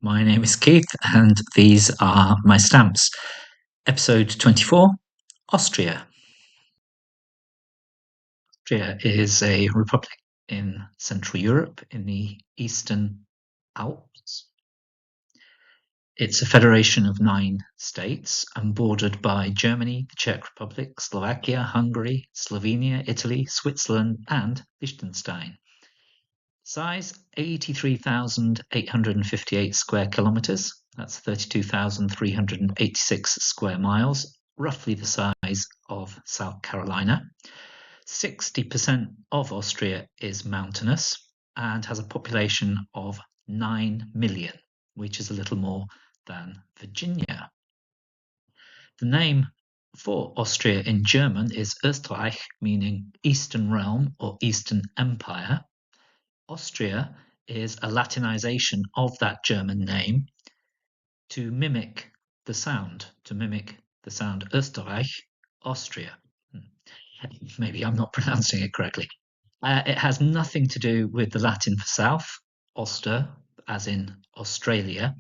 My name is Keith, and these are my stamps. Episode 24 Austria. Austria is a republic in Central Europe in the Eastern Alps. It's a federation of 9 states and bordered by Germany, the Czech Republic, Slovakia, Hungary, Slovenia, Italy, Switzerland, and Liechtenstein. Size 83,858 square kilometers. That's 32,386 square miles, roughly the size of South Carolina. 60% of Austria is mountainous and has a population of 9 million, which is a little more than Virginia. The name for Austria in German is Österreich, meaning Eastern Realm or Eastern Empire. Austria is a Latinization of that German name to mimic the sound Österreich, Austria. Maybe I'm not pronouncing it correctly. It has nothing to do with the Latin for south, Oster, as in Australia.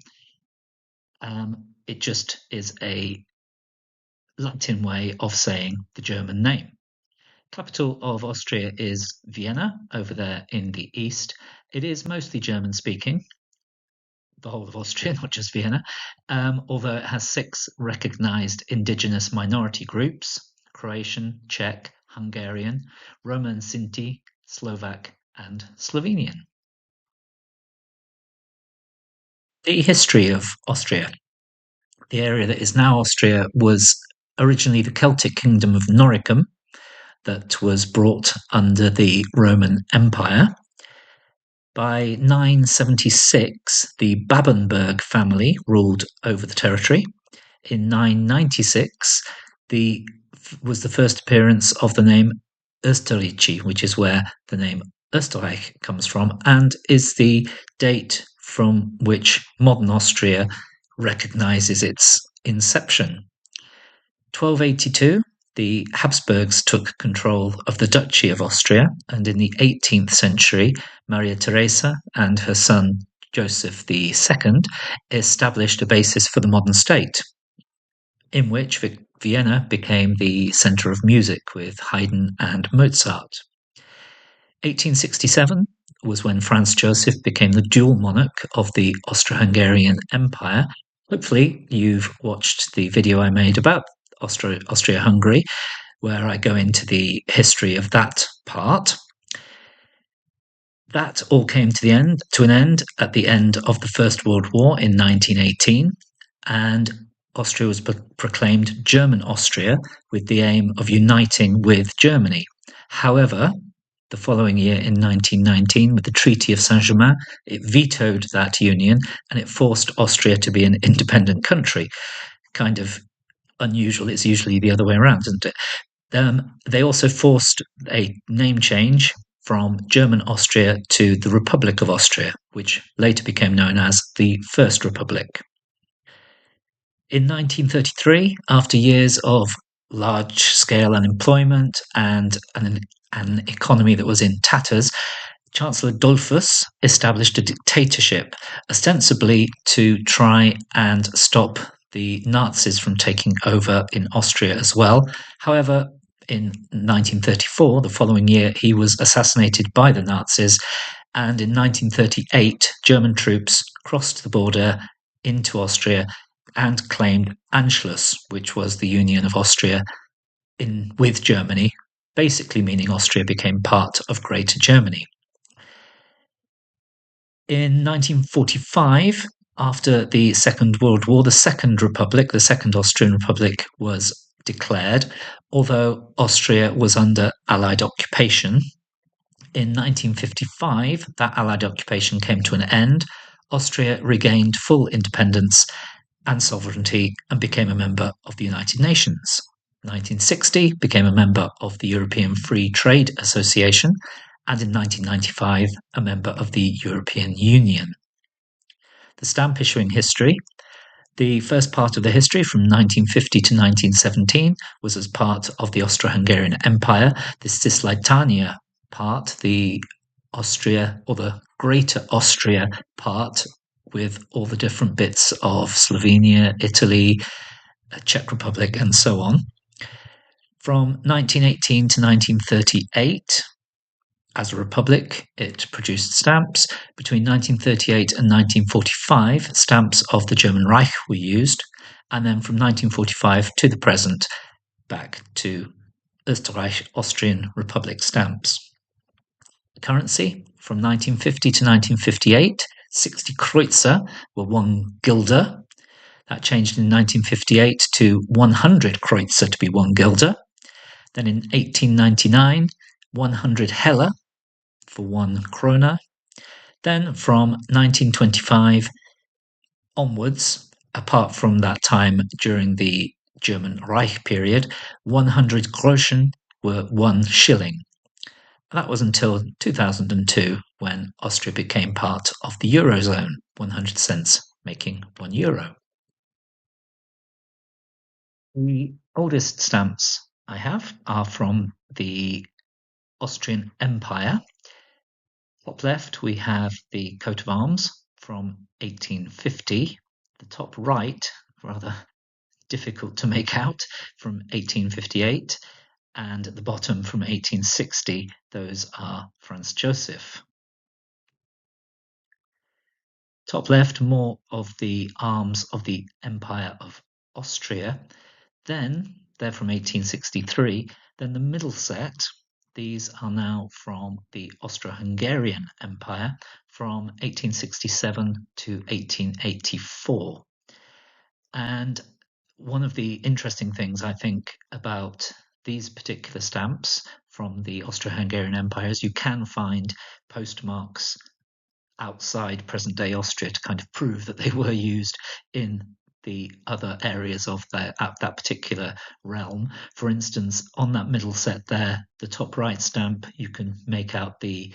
It just is a Latin way of saying the German name. Capital of Austria is Vienna, over there in the east. It is mostly German-speaking, the whole of Austria, not just Vienna, although it has 6 recognized indigenous minority groups: Croatian, Czech, Hungarian, Roma and Sinti, Slovak, and Slovenian. The history of Austria. The area that is now Austria was originally the Celtic kingdom of Noricum, that was brought under the Roman Empire. By 976, the Babenberg family ruled over the territory. In 996, was the first appearance of the name Österreichi, which is where the name Österreich comes from, and is the date from which modern Austria recognizes its inception. 1282, the Habsburgs took control of the Duchy of Austria, and in the 18th century, Maria Theresa and her son Joseph II established a basis for the modern state, in which Vienna became the centre of music with Haydn and Mozart. 1867 was when Franz Joseph became the dual monarch of the Austro-Hungarian Empire. Hopefully you've watched the video I made about Austria-Hungary, where I go into the history of that part. That all came to an end at the end of the First World War in 1918, and Austria was proclaimed German Austria with the aim of uniting with Germany. However, the following year in 1919, with the Treaty of Saint-Germain, it vetoed that union and it forced Austria to be an independent country. Kind of unusual. It's usually the other way around, isn't it? They also forced a name change from German Austria to the Republic of Austria, which later became known as the First Republic. In 1933, after years of large-scale unemployment and an economy that was in tatters, Chancellor Dollfuss established a dictatorship, ostensibly to try and stop the Nazis from taking over in Austria as well. However, in 1934, the following year, he was assassinated by the Nazis, and in 1938, German troops crossed the border into Austria and claimed Anschluss, which was the union of Austria with Germany, basically meaning Austria became part of Greater Germany. In 1945, after the Second World War, the Second Republic, the Second Austrian Republic, was declared, although Austria was under Allied occupation. In 1955, that Allied occupation came to an end. Austria regained full independence and sovereignty and became a member of the United Nations. 1960, became a member of the European Free Trade Association, and in 1995, a member of the European Union. The stamp issuing history. The first part of the history, from 1950 to 1917, was as part of the Austro-Hungarian Empire. The Cisleitania part, the Austria, or the Greater Austria part, with all the different bits of Slovenia, Italy, Czech Republic, and so on. From 1918 to 1938, as a republic, it produced stamps. Between 1938 and 1945, stamps of the German Reich were used. And then from 1945 to the present, back to Österreich Austrian Republic stamps. Currency from 1950 to 1958, 60 Kreuzer were 1 guilder. That changed in 1958 to 100 Kreuzer to be 1 guilder. Then in 1899, 100 Heller for 1 krone. Then from 1925 onwards, apart from that time during the German Reich period, 100 Groschen were 1 shilling. That was until 2002 when Austria became part of the Eurozone, 100 cents making €1. The oldest stamps I have are from the Austrian Empire. Top left, we have the coat of arms from 1850. The top right, rather difficult to make out, from 1858. And at the bottom from 1860, those are Franz Joseph. Top left, more of the arms of the Empire of Austria. Then, they're from 1863. Then the middle set, these are now from the Austro-Hungarian Empire from 1867 to 1884. And one of the interesting things I think about these particular stamps from the Austro-Hungarian Empire is you can find postmarks outside present-day Austria to kind of prove that they were used in the other areas of that particular realm. For instance, on that middle set there, the top right stamp, you can make out the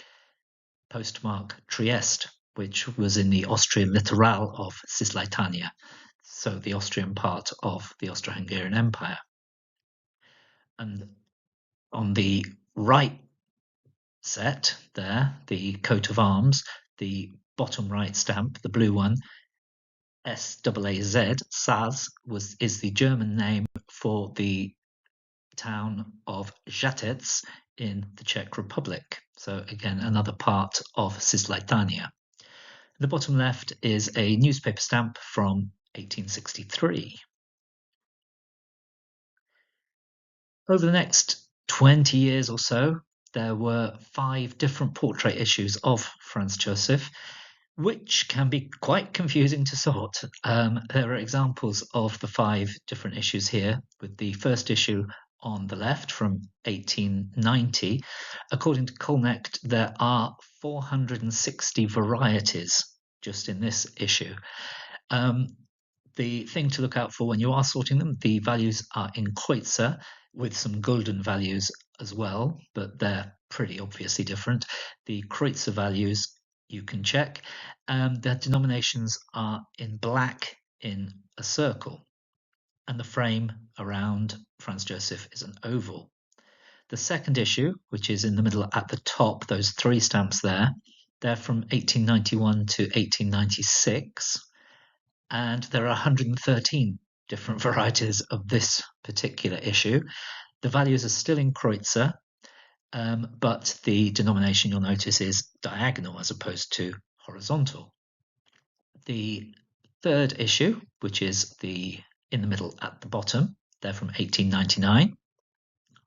postmark Trieste, which was in the Austrian littoral of Cisleitania, so the Austrian part of the Austro-Hungarian Empire. And on the right set there, the coat of arms, the bottom right stamp, the blue one, SAAZ, Saz, is the German name for the town of Žatec in the Czech Republic. So again, another part of Cisleitania. The bottom left is a newspaper stamp from 1863. Over the next 20 years or so, there were 5 different portrait issues of Franz Joseph, which can be quite confusing to sort. There are examples of the 5 different issues here, with the first issue on the left from 1890. According to Kolnecht, there are 460 varieties just in this issue. The thing to look out for when you are sorting them, the values are in Kreuzer, with some golden values as well, but they're pretty obviously different. The Kreuzer values you can check. Their denominations are in black in a circle, and the frame around Franz Joseph is an oval. The second issue, which is in the middle at the top, those 3 stamps there, they're from 1891 to 1896, and there are 113 different varieties of this particular issue. The values are still in Kreuzer, but the denomination you'll notice is diagonal as opposed to horizontal. The third issue, which is in the middle at the bottom, they're from 1899,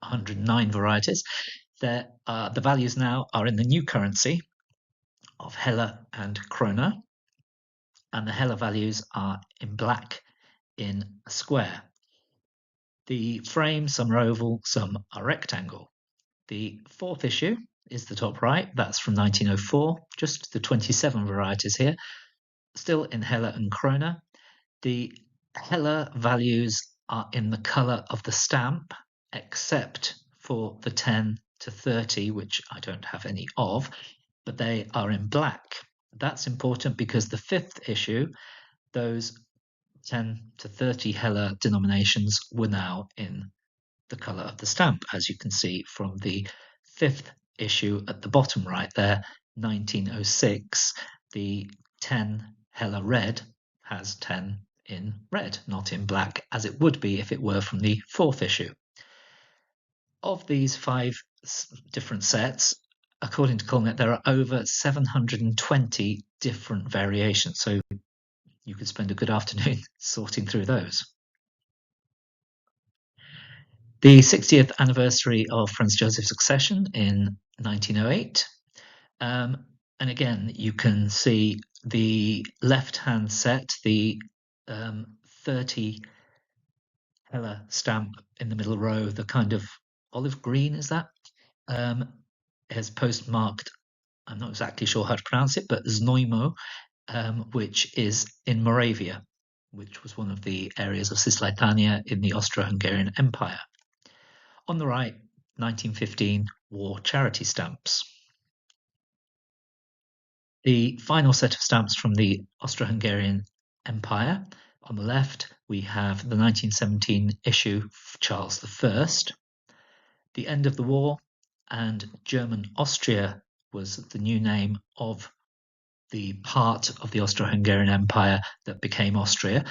109 varieties. The values now are in the new currency of Heller and Krone, and the Heller values are in black in a square. The frame, some are oval, some are rectangle. The fourth issue is the top right. That's from 1904, just the 27 varieties here, still in Heller and Krone. The Heller values are in the colour of the stamp, except for the 10 to 30, which I don't have any of, but they are in black. That's important because the fifth issue, those 10 to 30 Heller denominations were now in the colour of the stamp, as you can see from the fifth issue at the bottom right there, 1906. The 10 Hella Red has 10 in red, not in black, as it would be if it were from the fourth issue. Of these five different sets, according to Colnet, there are over 720 different variations. So you could spend a good afternoon sorting through those. The 60th anniversary of Franz Joseph's accession in 1908. And again, you can see the left-hand set, the 30 Heller stamp in the middle row, the kind of olive green, is that? Has postmarked, I'm not exactly sure how to pronounce it, but Znojmo, which is in Moravia, which was one of the areas of Cisleithania in the Austro-Hungarian Empire. On the right, 1915 war charity stamps. The final set of stamps from the Austro-Hungarian Empire. On the left, we have the 1917 issue of Charles I. The end of the war, and German Austria was the new name of the part of the Austro-Hungarian Empire that became Austria.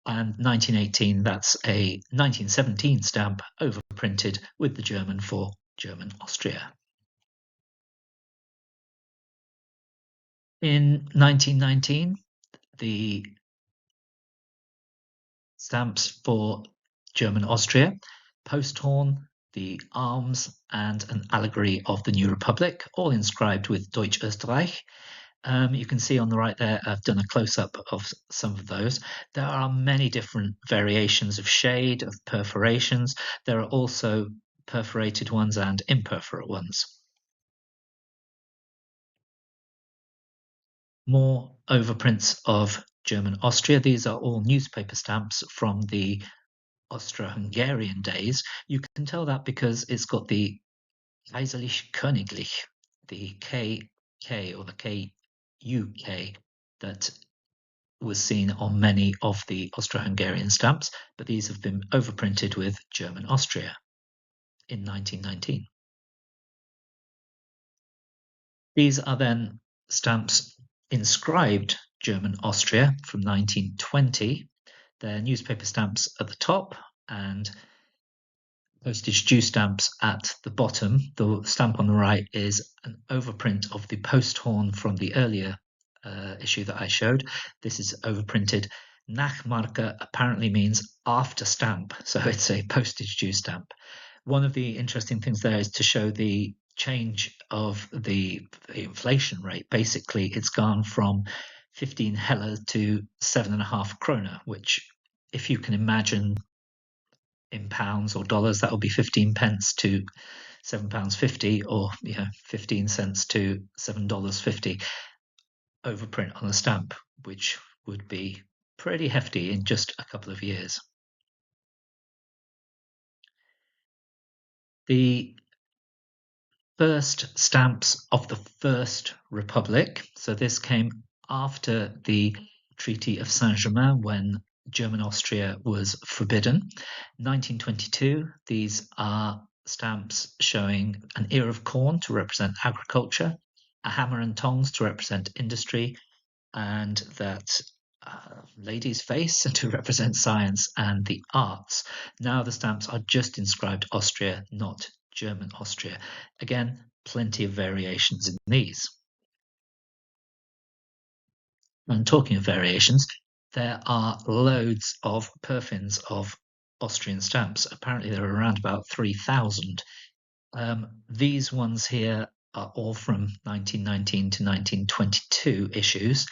And 1918, that's a 1917 stamp overprinted with the German for German Austria. In 1919, the stamps for German Austria, Posthorn, the arms, and an allegory of the new republic, all inscribed with Deutsch Österreich. You can see on the right there, I've done a close-up of some of those. There are many different variations of shade, of perforations. There are also perforated ones and imperforate ones. More overprints of German Austria. These are all newspaper stamps from the Austro-Hungarian days. You can tell that because it's got the Kaiserlich Königlich, the KK or the KUK that was seen on many of the Austro-Hungarian stamps, but these have been overprinted with German Austria in 1919. These are then stamps inscribed German Austria from 1920. They're newspaper stamps at the top and postage due stamps at the bottom. The stamp on the right is an overprint of the Posthorn from the earlier issue that I showed. This is overprinted. Nachmarke apparently means after stamp, so it's a postage due stamp. One of the interesting things there is to show the change of the inflation rate. Basically, it's gone from 15 Heller to 7.5 krona, which, if you can imagine in pounds or dollars, that will be 15 pence to £7.50, or 15 cents to $7.50 overprint on a stamp, which would be pretty hefty in just a couple of years. The first stamps of the First Republic. So this came after the Treaty of Saint-Germain, when German Austria was forbidden. 1922, these are stamps showing an ear of corn to represent agriculture, a hammer and tongs to represent industry, and that lady's face to represent science and the arts. Now the stamps are just inscribed Austria, not German Austria. Again, plenty of variations in these. And talking of variations, there are loads of perfins of Austrian stamps. Apparently there are around about 3,000. These ones here are all from 1919 to 1922 issues.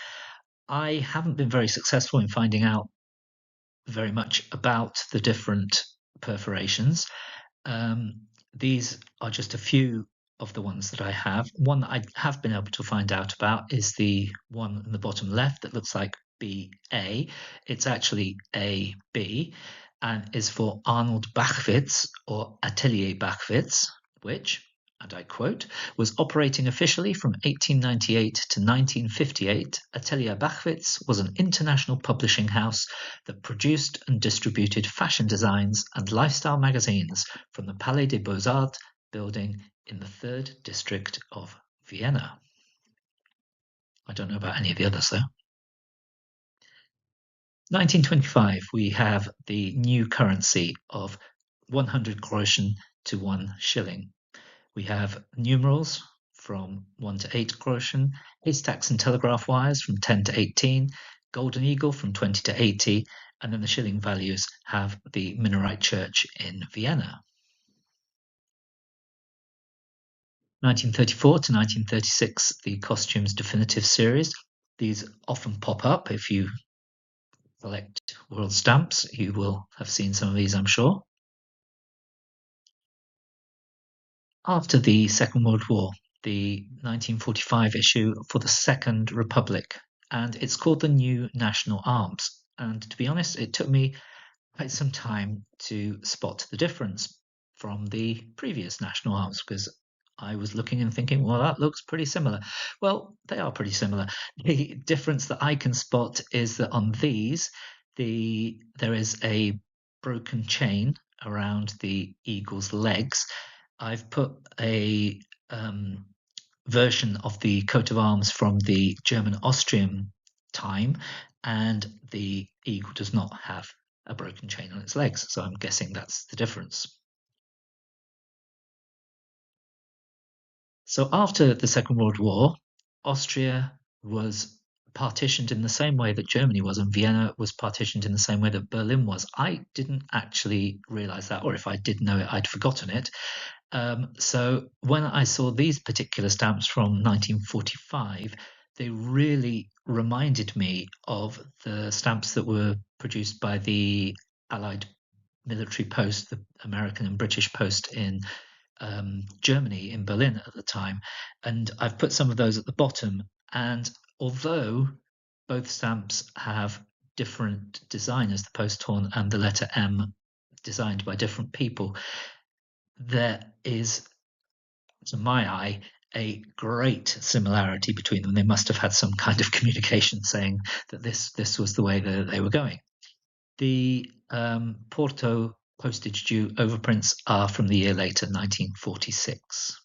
I haven't been very successful in finding out very much about the different perforations. These are just a few of the ones that I have. One that I have been able to find out about is the one in the bottom left that looks like BA. It's actually AB and is for Arnold Bachwitz, or Atelier Bachwitz, which, and I quote, was operating officially from 1898 to 1958. Atelier Bachwitz was an international publishing house that produced and distributed fashion designs and lifestyle magazines from the Palais des Beaux-Arts building in the 3rd district of Vienna. I don't know about any of the others, though. 1925, we have the new currency of 100 groschen to 1 shilling. We have numerals from 1 to 8 groschen, haystacks and telegraph wires from 10 to 18, golden eagle from 20 to 80, and then the shilling values have the Minorite church in Vienna. 1934 to 1936, the Costumes Definitive series. These often pop up if you collect world stamps. You will have seen some of these, I'm sure. After the Second World War, the 1945 issue for the Second Republic, and it's called the New National Arms. And to be honest, it took me quite some time to spot the difference from the previous national arms because I was looking and thinking, well, that looks pretty similar. Well, they are pretty similar. The difference that I can spot is that on these, there is a broken chain around the eagle's legs. I've put a version of the coat of arms from the German-Austrian time, and the eagle does not have a broken chain on its legs, so I'm guessing that's the difference. So after the Second World War, Austria was partitioned in the same way that Germany was, and Vienna was partitioned in the same way that Berlin was. I didn't actually realize that, or if I did know it, I'd forgotten it. So when I saw these particular stamps from 1945, they really reminded me of the stamps that were produced by the Allied military post, the American and British post in Germany, in Berlin at the time. And I've put some of those at the bottom. And although both stamps have different designers, the post horn and the letter M designed by different people, there is, to my eye, a great similarity between them. They must have had some kind of communication saying that this was the way that they were going. The Porto postage due overprints are from the year later, 1946.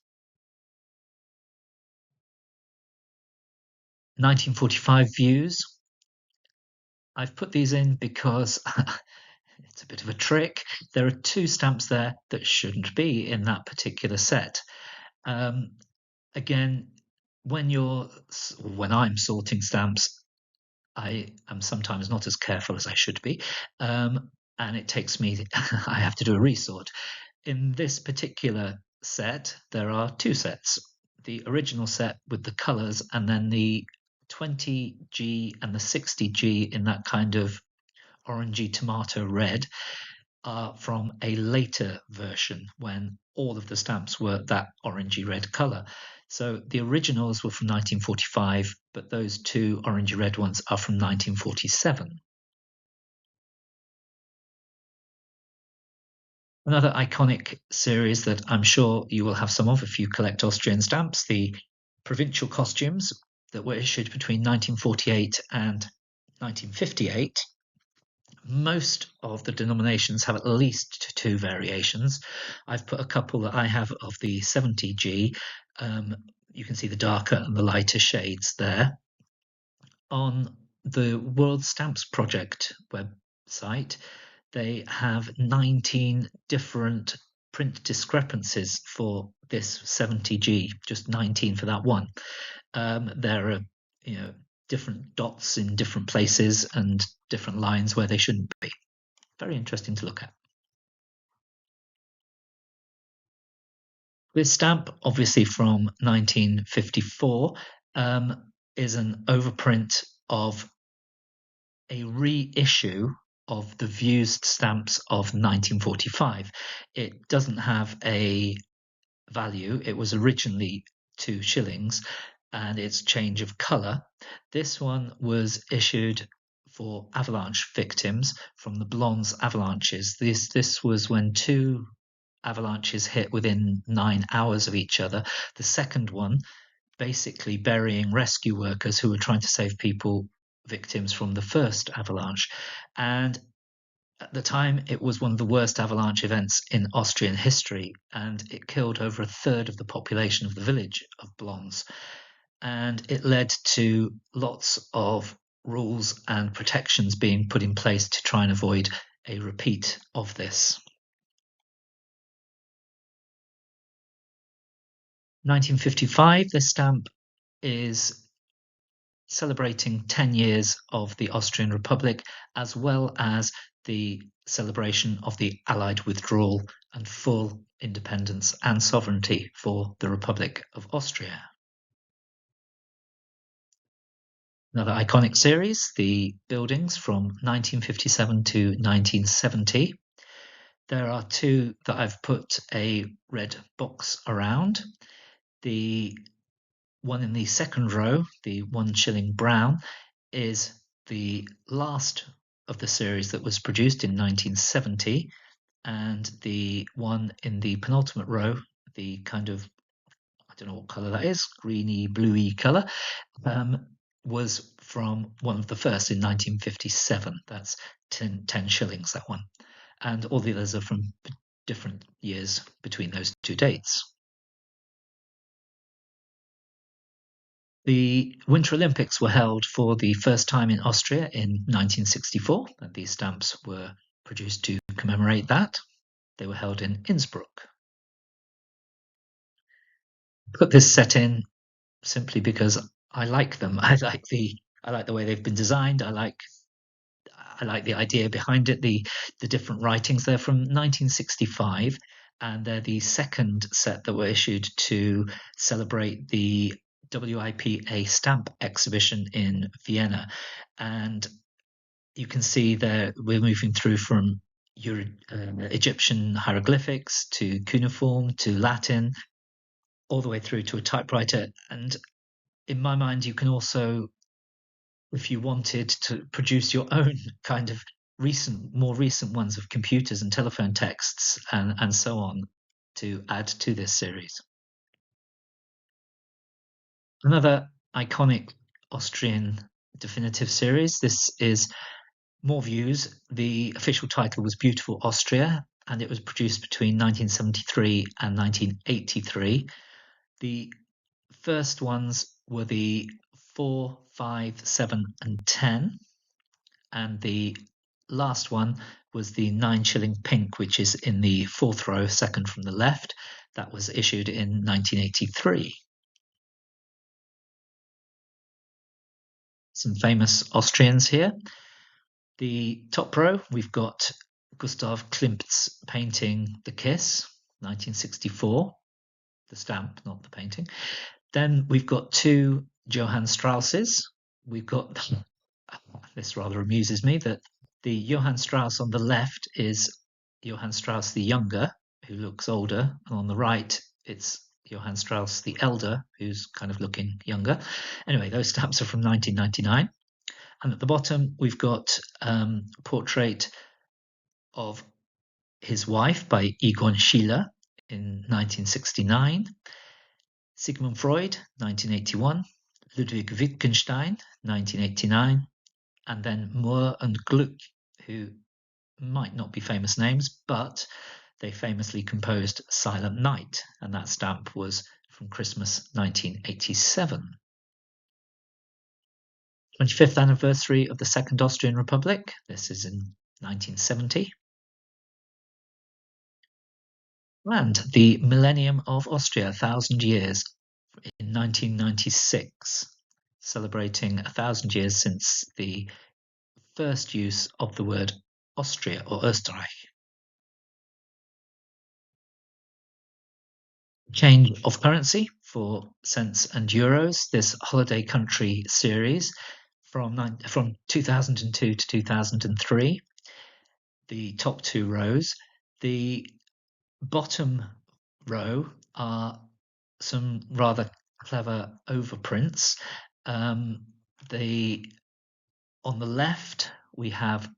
1945 views. I've put these in because it's a bit of a trick. There are two stamps there that shouldn't be in that particular set. Again, when I'm sorting stamps, I am sometimes not as careful as I should be, and it takes me. I have to do a resort. In this particular set, there are two sets: the original set with the colours, and then the 20G and the 60G in that kind of orangey tomato red are from a later version when all of the stamps were that orangey red colour. So the originals were from 1945, but those two orangey red ones are from 1947. Another iconic series that I'm sure you will have some of if you collect Austrian stamps, the provincial costumes that were issued between 1948 and 1958. Most of the denominations have at least two variations. I've put a couple that I have of the 70G. You can see the darker and the lighter shades there. On the World Stamps Project website, they have 19 different print discrepancies for this 70G, just 19 for that one. There are, different dots in different places and different lines where they shouldn't be. Very interesting to look at. This stamp, obviously from 1954, is an overprint of a reissue of the Views stamps of 1945. It doesn't have a value. It was originally 2 shillings, and its change of colour. This one was issued for avalanche victims from the Blondes avalanches. This was when 2 avalanches hit within 9 hours of each other. The second one basically burying rescue workers who were trying to save people, victims from the first avalanche. And at the time, it was one of the worst avalanche events in Austrian history, and it killed over a third of the population of the village of Blons. And it led to lots of rules and protections being put in place to try and avoid a repeat of this. 1955, this stamp is celebrating 10 years of the Austrian Republic, as well as the celebration of the Allied withdrawal and full independence and sovereignty for the Republic of Austria. Another iconic series, the buildings from 1957 to 1970. There are two that I've put a red box around. The one in the second row, the 1 shilling brown, is the last of the series that was produced in 1970, and the one in the penultimate row, the kind of, I don't know what colour that is, greeny, bluey colour, was from one of the first in 1957. That's 10 shillings, that one. And all the others are from different years between those two dates. The Winter Olympics were held for the first time in Austria in 1964, and these stamps were produced to commemorate that. They were held in Innsbruck. Put this set in simply because I like them. I like the way they've been designed. I like the idea behind it, the different writings. They're from 1965, and they're the second set that were issued to celebrate the WIPA stamp exhibition in Vienna. And you can see there we're moving through from Egyptian hieroglyphics to cuneiform to Latin, all the way through to a typewriter. And in my mind, you can also, if you wanted to produce your own kind of more recent ones of computers and telephone texts and so on, to add to this series. Another iconic Austrian definitive series. This is more views. The official title was Beautiful Austria, and it was produced between 1973 and 1983. The first ones were the 4, 5, 7, and 10, and the last one was the 9 shilling pink, which is in the fourth row, second from the left. That was issued in 1983. Some famous Austrians here. The top row, we've got Gustav Klimt's painting The Kiss, 1964. The stamp, not the painting. Then we've got two Johann Strausses. We've got, this rather amuses me, that the Johann Strauss on the left is Johann Strauss the younger, who looks older, and on the right it's Johann Strauss the elder, who's kind of looking younger. Anyway, those stamps are from 1999. And at the bottom, we've got a portrait of his wife by Egon Schiele in 1969, Sigmund Freud, 1981, Ludwig Wittgenstein, 1989, and then Moore and Gluck, who might not be famous names, but they famously composed Silent Night, and that stamp was from Christmas 1987. 25th anniversary of the Second Austrian Republic. This is in 1970. And the Millennium of Austria, 1,000 years, in 1996, celebrating 1,000 years since the first use of the word Austria or Österreich. Change of currency for cents and euros. This holiday country series from 2002 to 2003. The top two rows. The bottom row are some rather clever overprints. On the left, we have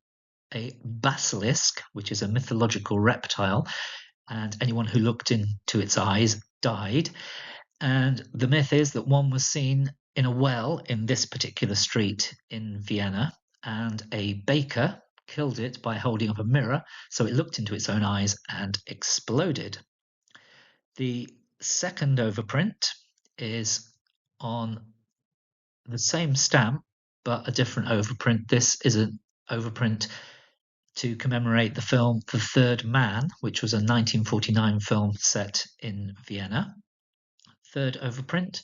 a basilisk, which is a mythological reptile, and anyone who looked into its eyes died. And the myth is that one was seen in a well in this particular street in Vienna, and a baker killed it by holding up a mirror, so it looked into its own eyes and exploded. The second overprint is on the same stamp, but a different overprint. This is an overprint to commemorate the film The Third Man, which was a 1949 film set in Vienna. Third overprint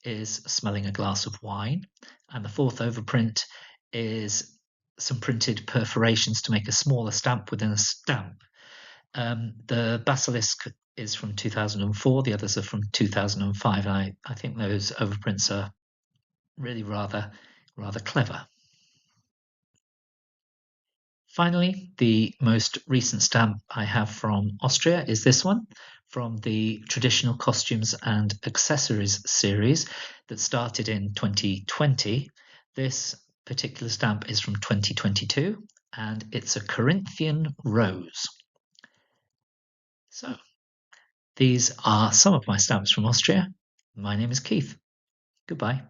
is smelling a glass of wine, and the fourth overprint is some printed perforations to make a smaller stamp within a stamp. The basilisk is from 2004, the others are from 2005. I think those overprints are really rather clever. Finally, the most recent stamp I have from Austria is this one, from the Traditional Costumes and Accessories series that started in 2020. This particular stamp is from 2022, and it's a Corinthian rose. So, these are some of my stamps from Austria. My name is Keith. Goodbye.